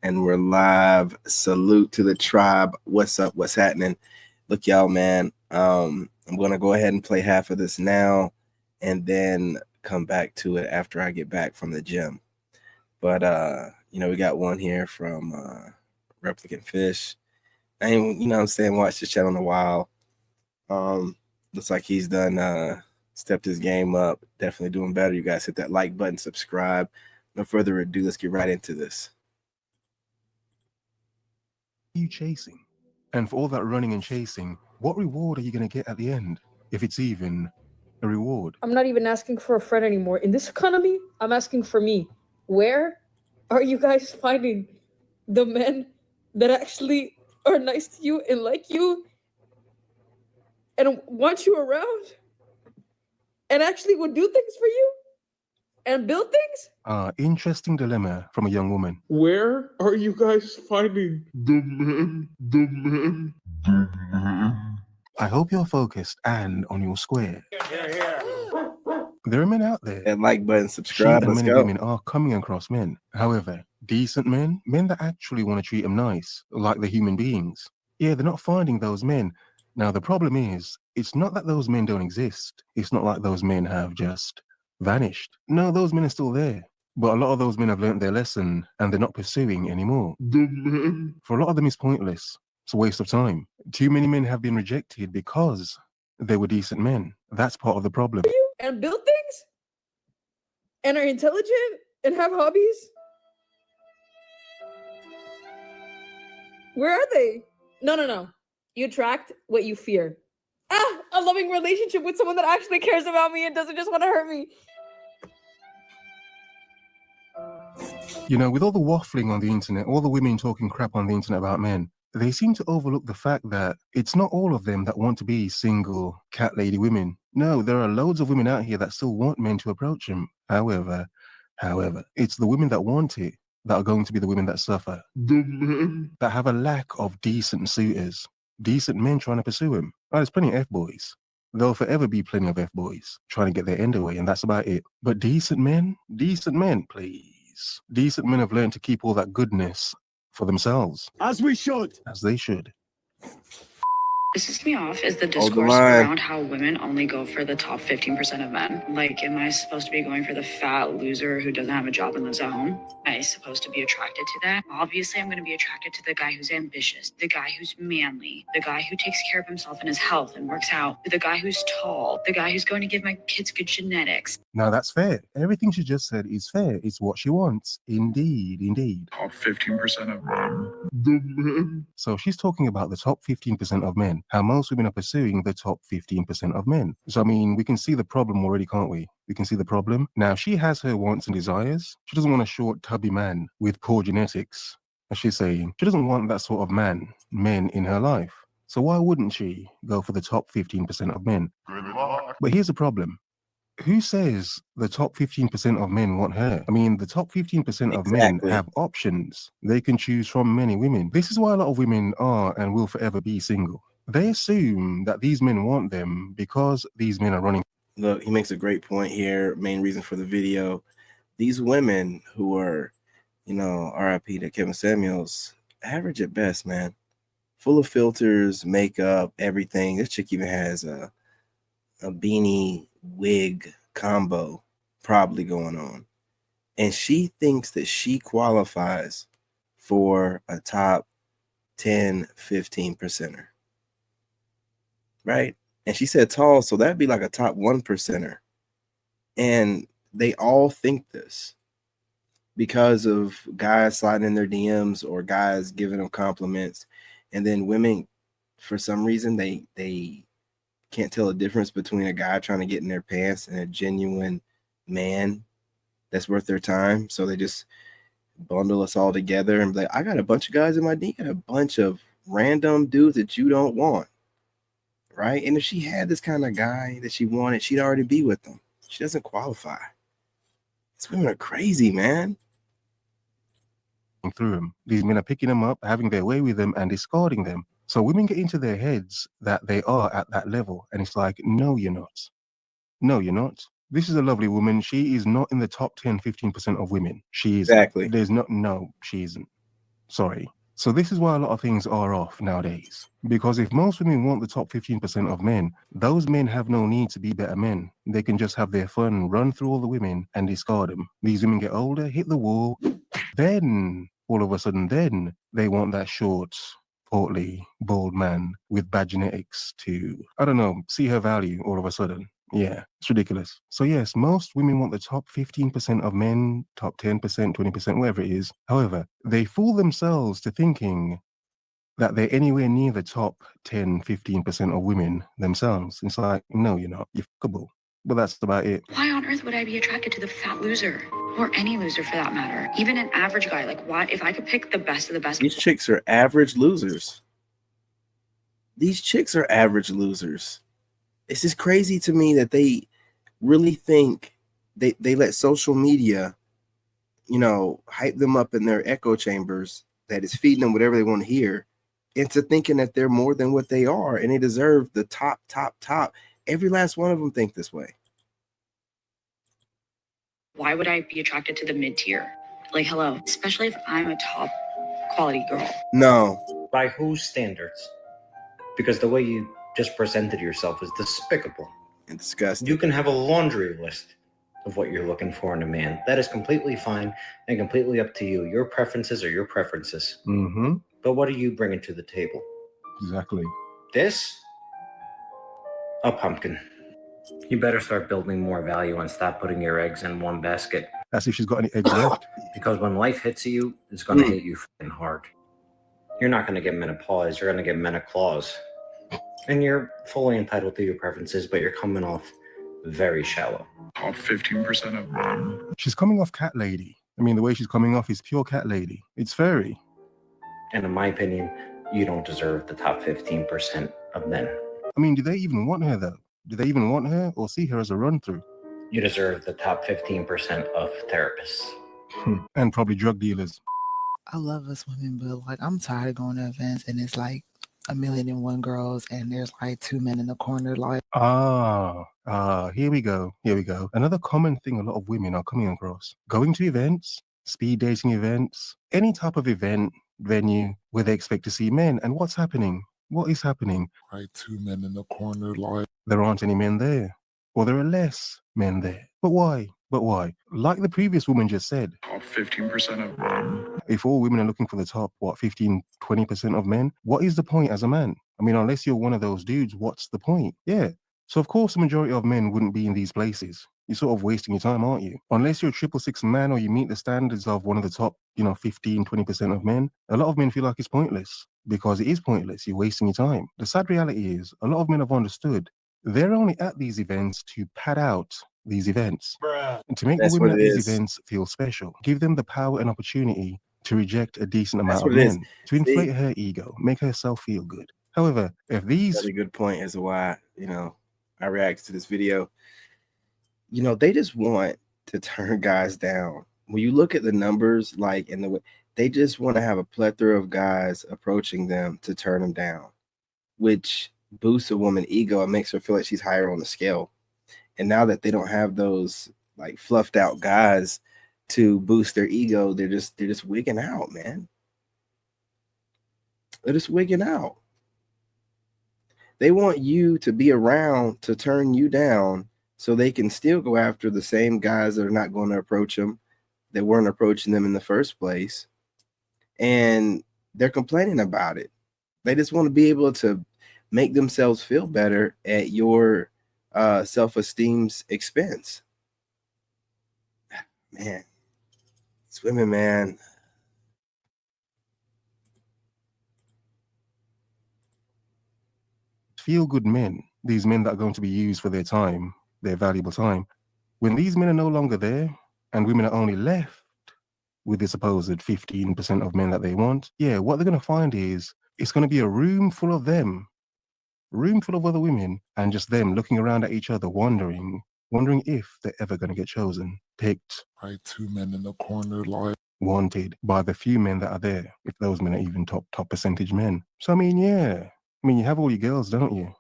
And we're live. Salute to the tribe. What's up? What's happening? Look, y'all, man. I'm gonna go ahead and play half of this now, and then come back to it after I get back from the gym. But we got one here from Replicant Fish. I ain't, what I'm saying, watched this channel in a while. Looks like he's done stepped his game up. Definitely doing better. You guys hit that like button, subscribe. No further ado, let's get right into this. You chasing? And for all that running and chasing, what reward are you going to get at the end? If it's even a reward. I'm not even asking for a friend anymore. In this economy, I'm asking for me. Where are you guys finding the men that actually are nice to you and like you and want you around and actually would do things for you and build things? Interesting dilemma from a young woman. Where are you guys finding the men? I hope you're focused and on your square. There are men out there. That like button, She subscribe. and Let's many go. women are coming across men. However, decent men that actually want to treat them nice, like they're human beings. Yeah, they're not finding those men. Now, the problem is, it's not that those men don't exist. It's not like those men have just vanished. No, those men are still there. But a lot of those men have learned their lesson and they're not pursuing anymore. The men. For a lot of them, it's pointless. It's a waste of time. Too many men have been rejected because they were decent men. That's part of the problem. And build things? And are intelligent and have hobbies? Where are they? No. You attract what you fear. A loving relationship with someone that actually cares about me and doesn't just want to hurt me. You know, with all the waffling on the internet, all the women talking crap on the internet about men, they seem to overlook the fact that it's not all of them that want to be single cat lady women. No, there are loads of women out here that still want men to approach them. However, it's the women that want it that are going to be the women that suffer. The men. That have a lack of decent suitors, decent men trying to pursue them. Oh, there's plenty of F-boys. There'll forever be plenty of F-boys trying to get their end away, and that's about it. But decent men, please. Decent men have learned to keep all that goodness for themselves. As we should. As they should. Pisses me off is the Hold the discourse line. around how women only go for the top 15% of men. Like, am I supposed to be going for the fat loser who doesn't have a job and lives at home? Am I supposed to be attracted to that? Obviously, I'm going to be attracted to the guy who's ambitious, the guy who's manly, the guy who takes care of himself and his health and works out, the guy who's tall, the guy who's going to give my kids good genetics. Now that's fair. Everything she just said is fair. It's what she wants. Indeed. Top 15% of men. The men. So she's talking about the top 15% of men, how most women are pursuing the top 15% of men. So, I mean, we can see the problem already, can't we? We can see the problem. Now, she has her wants and desires. She doesn't want a short, tubby man with poor genetics, as she's saying. She doesn't want that sort of men in her life. So why wouldn't she go for the top 15% of men? Good luck. But here's the problem. Who says the top 15% of men want her? I mean, the top 15% of men Exactly. have options. They can choose from many women. This is why a lot of women are and will forever be single. They assume that these men want them because these men are running. Look, he makes a great point here. Main reason for the video. These women who are, RIP to Kevin Samuels, average at best, man. Full of filters, makeup, everything. This chick even has a beanie wig combo probably going on. And she thinks that she qualifies for a top 10, 15%er. Right? And she said tall, so that'd be like a top 1%er. And they all think this because of guys sliding in their DMs or guys giving them compliments. And then women, for some reason, they can't tell the difference between a guy trying to get in their pants and a genuine man that's worth their time. So they just bundle us all together and be like, I got a bunch of guys in my DM, a bunch of random dudes that you don't want. Right? And if she had this kind of guy that she wanted, she'd already be with them. She doesn't qualify. These women are crazy, man. Through them. These men are picking them up, having their way with them, and discarding them. So women get into their heads that they are at that level. And it's like, no, you're not. No, you're not. This is a lovely woman. She is not in the top 10, 15% of women. She is. Exactly. There's no, she isn't. Sorry. So this is why a lot of things are off nowadays. Because if most women want the top 15% of men, those men have no need to be better men. They can just have their fun, run through all the women and discard them. These women get older, hit the wall, then all of a sudden then they want that short, portly, bald man with bad genetics to, I don't know, see her value all of a sudden. Yeah, it's ridiculous. So yes, most women want the top 15% of men, top 10%, 20%, whatever it is. However, they fool themselves to thinking that they're anywhere near the top 10, 15% of women themselves. It's like, no, you're not. You're fuckable. But that's about it. Why on earth would I be attracted to the fat loser? Or any loser for that matter? Even an average guy. Like, why? If I could pick the best of the best. These chicks are average losers. These chicks are average losers. It's just crazy to me that they really think they let social media, hype them up in their echo chambers that is feeding them whatever they want to hear into thinking that they're more than what they are and they deserve the top. Every last one of them think this way. Why would I be attracted to the mid-tier? Like, hello, especially if I'm a top quality girl. No. By whose standards? Because the way you just presented yourself is despicable. And disgusting. You can have a laundry list of what you're looking for in a man. That is completely fine and completely up to you. Your preferences are your preferences. Mm-hmm. But what are you bringing to the table? Exactly. This? A pumpkin. You better start building more value and stop putting your eggs in one basket. As if she's got any eggs left. Because when life hits you, it's going to hit you fucking hard. You're not going to get menopause. You're going to get menoclaws. And you're fully entitled to your preferences, but you're coming off very shallow. Top 15% of men. She's coming off cat lady. I mean, the way she's coming off is pure cat lady. It's fairy. And in my opinion, you don't deserve the top 15% of men. I mean, do they even want her, though? Do they even want her or see her as a run-through? You deserve the top 15% of therapists. And probably drug dealers. I love us women, but like I'm tired of going to events and it's like 1,000,001 girls and there's like 2 men in the corner. Like, here we go. Another common thing a lot of women are coming across: going to events, speed dating events, any type of event venue where they expect to see men. And what's happening? What is happening? Right, 2 men in the corner, like. There aren't any men there, or there are less men there. But why? Like the previous woman just said, Top 15% of men. if all women are looking for the top, 15, 20% of men, what is the point as a man? I mean, unless you're one of those dudes, what's the point? Yeah. So of course, the majority of men wouldn't be in these places. You're sort of wasting your time, aren't you? Unless you're a 666 man or you meet the standards of one of the top, 15, 20% of men, a lot of men feel like it's pointless because it is pointless. You're wasting your time. The sad reality is a lot of men have understood they're only at these events to pad out these events. And to make the women at these events feel special. Give them the power and opportunity to reject a decent amount of men, to inflate her ego, make herself feel good. However, if these... That's a good point as to why, I reacted to this video. They just want to turn guys down. When you look at the numbers, like in the way, they just want to have a plethora of guys approaching them to turn them down, which boosts a woman's ego and makes her feel like she's higher on the scale. And now that they don't have those like fluffed out guys to boost their ego, they're just wigging out, man. They're just wigging out. They want you to be around to turn you down so they can still go after the same guys that are not going to approach them, that weren't approaching them in the first place. And they're complaining about it. They just want to be able to make themselves feel better at your self-esteem's expense. Man, it's women, man. Feel-good men, these men that are going to be used for their time, their valuable time, when these men are no longer there and women are only left with the supposed 15% of men that they want, what they're going to find is it's going to be a room full of them, room full of other women, and just them looking around at each other, wondering if they're ever going to get chosen, picked, Right, 2 men in the corner, like. wanted by the few men that are there, if those men are even top percentage men. So, you have all your girls, don't you?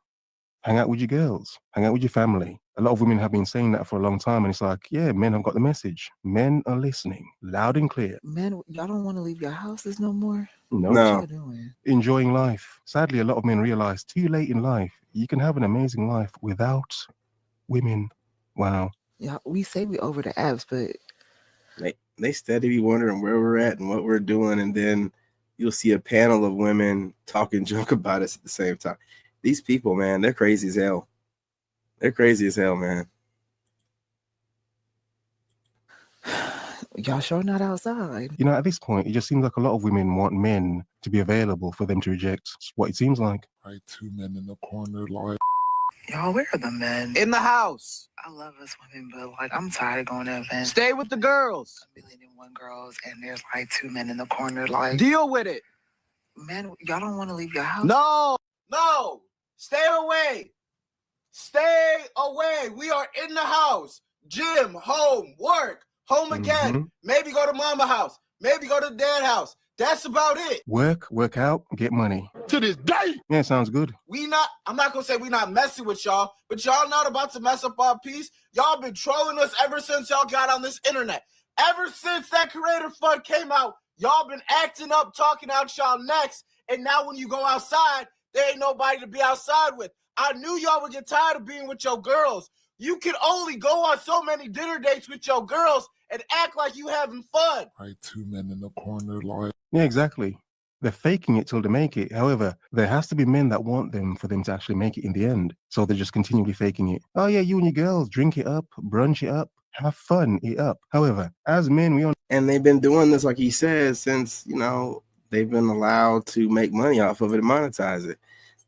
Hang out with your girls, hang out with your family. A lot of women have been saying that for a long time, and it's like, yeah, men have got the message. Men are listening loud and clear. Men, y'all don't want to leave your houses no more? No. What No. y'all doing? Enjoying life. Sadly, a lot of men realize too late in life, you can have an amazing life without women. Wow. Yeah, we say we over the apps, but They steady be wondering where we're at and what we're doing, and then you'll see a panel of women talking junk about us at the same time. These people, man, they're crazy as hell. They're crazy as hell, man. y'all sure not outside. You know, at this point, it just seems like a lot of women want men to be available for them to reject. It's what it seems like. Right, two men in the corner, like. Y'all, where are the men? In the house. I love us women, but like I'm tired of going to events. Stay with the girls. 1,000,001 girls, and there's like 2 men in the corner. Like, Deal with it. man, y'all don't want to leave your house. No. Stay away. Stay away. We are in the house. Gym, home, work, home again. Mhm. Maybe go to mama house. Maybe go to dad house. That's about it. Work out, get money. To this day. Yeah, sounds good. I'm not gonna say we not messing with y'all, but y'all not about to mess up our peace. Y'all been trolling us ever since y'all got on this internet. Ever since that Creator Fund came out, y'all been acting up, talking out y'all necks, and now when you go outside, there ain't nobody to be outside with. I knew y'all would get tired of being with your girls. You can only go on so many dinner dates with your girls and act like you having fun. Right, two men in the corner, like. Yeah, exactly. They're faking it till they make it. However, there has to be men that want them for them to actually make it in the end. So they're just continually faking it. Oh yeah, you and your girls, drink it up, brunch it up, have fun, it up. However, as men, we And they've been doing this, like he says, since, they've been allowed to make money off of it and monetize it.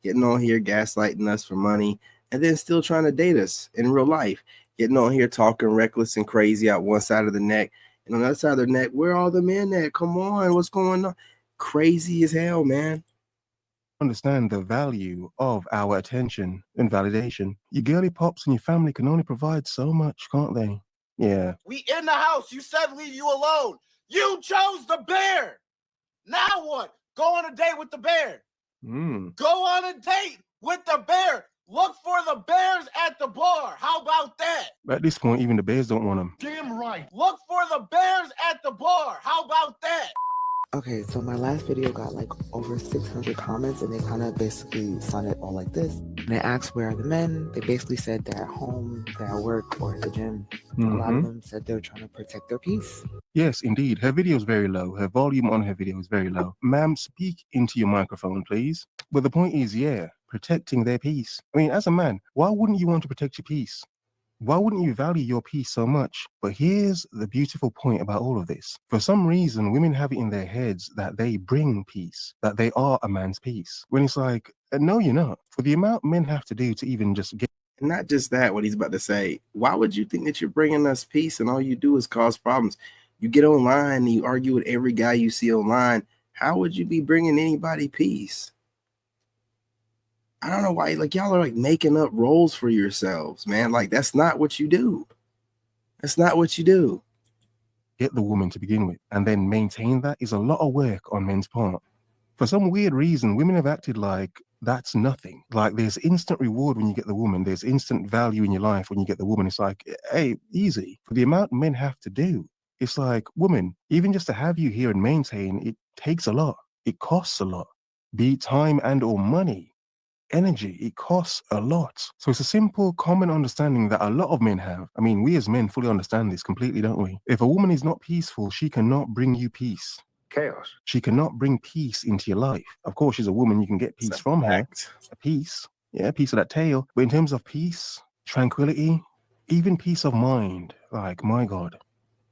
Getting on here, gaslighting us for money, and then still trying to date us in real life. Getting on here, talking reckless and crazy out one side of the neck. And on the other side of the neck, where are all the men at? Come on, what's going on? Crazy as hell, man. understand the value of our attention and validation. Your girly pops and your family can only provide so much, can't they? Yeah. We in the house. You said leave you alone. You chose the bear. Now what? Go on a date with the bear. Go on a date with the bear. Look for the bears at the bar. How about that? At this point, even the bears don't want them. Damn right. Look for the bears at the bar. How about that? Okay, so my last video got like over 600 comments, and they kind of basically sum it all like this. And they asked where are the men. They basically said they're at home, they're at work, or at the gym. A lot of them said they're trying to protect their peace. Yes, indeed. Her video is very low. Her volume on her video is very low. Ma'am, speak into your microphone, please. But the point is, yeah, protecting their peace. I mean, as a man, why wouldn't you want to protect your peace? Why wouldn't you value your peace so much? But here's the beautiful point about all of this. For some reason, women have it in their heads that they bring peace, that they are a man's peace. When it's like, no, you're not. For the amount men have to do to even just get. And not just that, what he's about to say. Why would you think that you're bringing us peace and all you do is cause problems? You get online and you argue with every guy you see online. How would you be bringing anybody peace? I don't know why, like, y'all are like making up roles for yourselves, man. Like, that's not what you do. That's not what you do. Get the woman to begin with, and then maintain that is a lot of work on men's part. For some weird reason, women have acted like that's nothing. Like there's instant reward when you get the woman. There's instant value in your life when you get the woman. It's like, hey, easy. For the amount men have to do, it's like, woman, even just to have you here and maintain, it takes a lot. It costs a lot. Be it time and or money. Energy, it costs a lot. So it's a simple common understanding that a lot of men have. I mean, we as men fully understand this completely, don't we? If a woman is not peaceful, she cannot bring you peace. Chaos. She cannot bring peace into your life. Of course, she's a woman, you can get peace from her. A piece. Yeah, a piece of that tail. But in terms of peace, tranquility, even peace of mind, like, my God,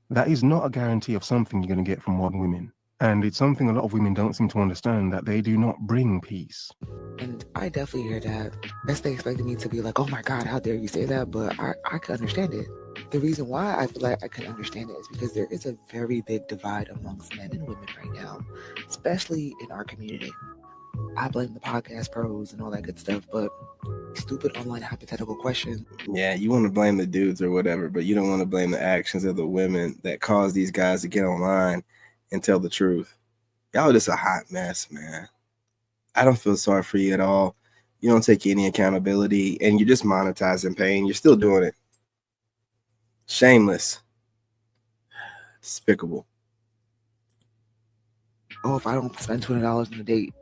that is not a guarantee of something you're going to get from modern women. And it's something a lot of women don't seem to understand, that they do not bring peace. And I definitely hear that. Guess they expected me to be like, oh my God, how dare you say that? But I can understand it. The reason why I feel like I can understand it is because there is a very big divide amongst men and women right now, especially in our community. I blame the podcast pros and all that good stuff, but stupid online hypothetical questions. Yeah, you want to blame the dudes or whatever, but you don't want to blame the actions of the women that cause these guys to get online and tell the truth. Y'all are just a hot mess, man. I don't feel sorry for you at all. You don't take any accountability, and you're just monetizing pain. You're still doing it. Shameless. Despicable. Oh, if I don't spend $20 on a date,